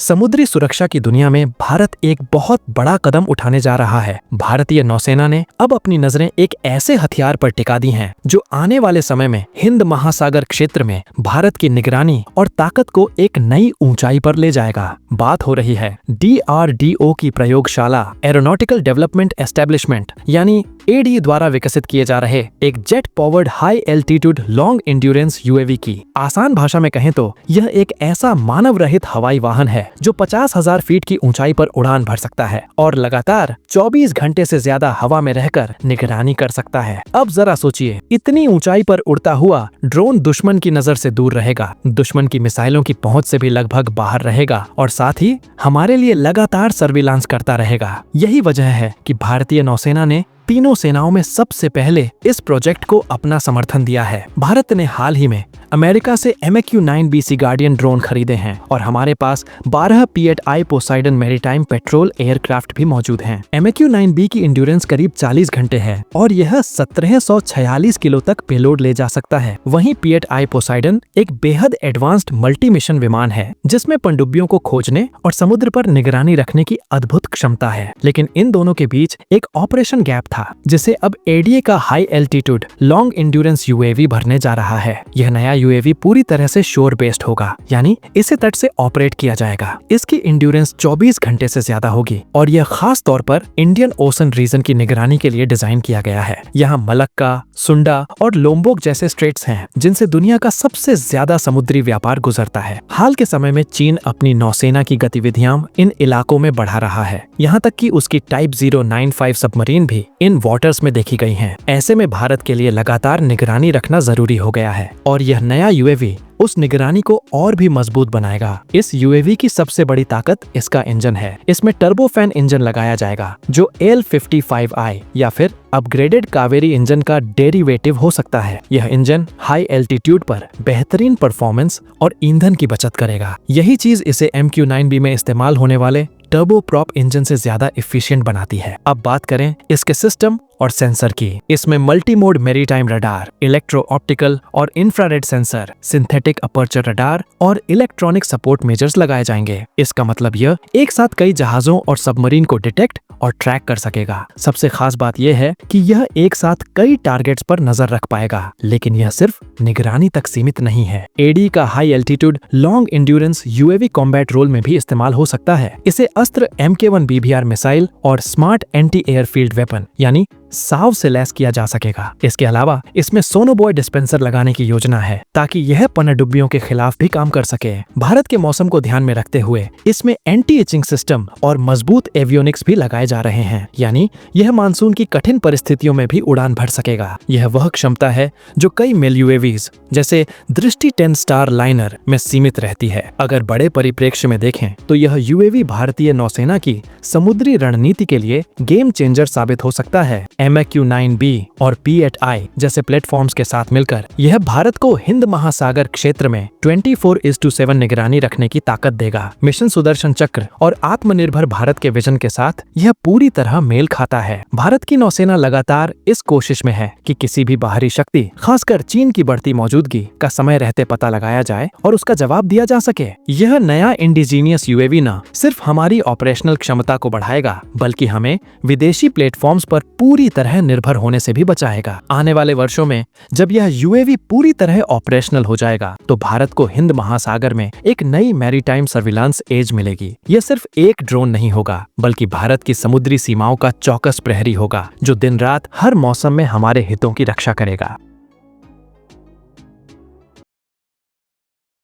समुद्री सुरक्षा की दुनिया में भारत एक बहुत बड़ा कदम उठाने जा रहा है। भारतीय नौसेना ने अब अपनी नजरें एक ऐसे हथियार पर टिका दी हैं जो आने वाले समय में हिंद महासागर क्षेत्र में भारत की निगरानी और ताकत को एक नई ऊंचाई पर ले जाएगा। बात हो रही है DRDO की प्रयोगशाला एरोनॉटिकल डेवलपमेंट एस्टेब्लिशमेंट यानी ADE द्वारा विकसित किए जा रहे एक jet powered high altitude long endurance UAV की। आसान भाषा में कहें तो यह एक ऐसा मानव रहित हवाई वाहन है जो 50,000 फीट की ऊंचाई पर उड़ान भर सकता है और लगातार 24 घंटे से ज्यादा हवा में रहकर निगरानी कर सकता है। अब जरा सोचिए, इतनी ऊंचाई पर उड़ता हुआ ड्रोन दुश्मन की नजर से दूर रहेगा, दुश्मन की मिसाइलों की पहुंच से भी लगभग बाहर रहेगा और साथ ही हमारे लिए लगातार सर्विलांस करता रहेगा। यही वजह है कि भारतीय नौसेना ने तीनों सेनाओं में सबसे पहले इस प्रोजेक्ट को अपना समर्थन दिया है। भारत ने हाल ही में अमेरिका से MQ-9B सी गार्डियन ड्रोन खरीदे हैं और हमारे पास 12 P-8I Poseidon maritime petrol aircraft भी मौजूद हैं। MQ-9B की इंड्योरेंस करीब 40 घंटे है और यह 1746 किलो तक पेलोड ले जा सकता है। वहीं P-8I पोसाइडन एक बेहद एडवांस्ड मल्टी मिशन विमान है जिसमें पनडुब्बियों को खोजने और समुद्र पर निगरानी रखने की अद्भुत क्षमता है। लेकिन इन दोनों के बीच एक ऑपरेशन गैप था जिसे अब ADA का high altitude long endurance UAV भरने जा रहा है। यह नया UAV पूरी तरह से शोर बेस्ड होगा, यानी इसे तट से ऑपरेट किया जाएगा। इसकी एंड्योरेंस 24 घंटे से ज्यादा होगी और यह खास तौर पर इंडियन ओशन रीजन की निगरानी के लिए डिजाइन किया गया है। यहाँ मलक्का, सुंडा और लोम्बोक जैसे स्ट्रेट्स हैं जिनसे दुनिया का सबसे ज्यादा समुद्री व्यापार गुजरता है। हाल के समय में चीन अपनी नौसेना की गतिविधियां इन इलाकों में बढ़ा रहा है, यहाँ तक कि उसकी टाइप 095 सबमरीन भी इन वाटर्स में देखी गई हैं। ऐसे में भारत के लिए लगातार निगरानी रखना जरूरी हो गया है और यह नया UAV उस निगरानी को और भी मजबूत बनाएगा। इस UAV की सबसे बड़ी ताकत इसका इंजन है। इसमें टर्बोफैन इंजन लगाया जाएगा जो AL-55I या फिर अपग्रेडेड कावेरी इंजन का डेरिवेटिव हो सकता है। यह इंजन हाई एल्टीट्यूड पर बेहतरीन परफॉर्मेंस और ईंधन की बचत करेगा। यही चीज इसे MQ-9B में इस्तेमाल होने वाले टर्बो प्रॉप इंजन से ज्यादा एफिशिएंट बनाती है। अब बात करें इसके सिस्टम और सेंसर की। इसमें multi mode maritime radar, electro optical और infrared sensor, synthetic aperture radar और इलेक्ट्रॉनिक सपोर्ट मेजर्स लगाए जाएंगे। इसका मतलब यह एक साथ कई जहाजों और सबमरीन को डिटेक्ट और ट्रैक कर सकेगा। सबसे खास बात यह है कि यह एक साथ कई टारगेट्स पर नजर रख पाएगा। लेकिन यह सिर्फ निगरानी तक सीमित नहीं है। ADE का high altitude long endurance UAV combat role में भी इस्तेमाल हो सकता है। इसे अस्त्र MK-1 BBR मिसाइल और स्मार्ट एंटी एयरफील्ड वेपन यानी साव से लैस किया जा सकेगा। इसके अलावा इसमें सोनोबॉय डिस्पेंसर लगाने की योजना है ताकि यह पनडुब्बियों के खिलाफ भी काम कर सके। भारत के मौसम को ध्यान में रखते हुए इसमें एंटी इचिंग सिस्टम और मजबूत एवियोनिक्स भी लगाए जा रहे हैं, यानी यह मानसून की कठिन परिस्थितियों में भी उड़ान भर सकेगा। यह वह क्षमता है जो कई मिल UAVs जैसे दृष्टि 10 स्टार लाइनर में सीमित रहती है। अगर बड़े परिप्रेक्ष्य में देखें तो यह UAV भारतीय नौसेना की समुद्री रणनीति के लिए गेम चेंजर साबित हो सकता है। MQ-9B और P-8I जैसे प्लेटफॉर्म्स के साथ मिलकर यह भारत को हिंद महासागर क्षेत्र में 24/7 निगरानी रखने की ताकत देगा। मिशन सुदर्शन चक्र और आत्मनिर्भर भारत के विजन के साथ यह पूरी तरह मेल खाता है। भारत की नौसेना लगातार इस कोशिश में है कि किसी भी बाहरी शक्ति, खासकर चीन की बढ़ती मौजूदगी का समय रहते पता लगाया जाए और उसका जवाब दिया जा सके। यह नया इंडिजीनियस UAV न सिर्फ हमारी ऑपरेशनल क्षमता को बढ़ाएगा बल्कि हमें विदेशी प्लेटफॉर्म्स पर पूरी तरह निर्भर होने से भी बचाएगा। आने वाले वर्षों में जब यह UAV पूरी तरह ऑपरेशनल हो जाएगा तो भारत को हिंद महासागर में एक नई मैरीटाइम सर्विलांस एज मिलेगी। यह सिर्फ एक ड्रोन नहीं होगा बल्कि भारत की समुद्री सीमाओं का चौकस प्रहरी होगा जो दिन रात हर मौसम में हमारे हितों की रक्षा करेगा।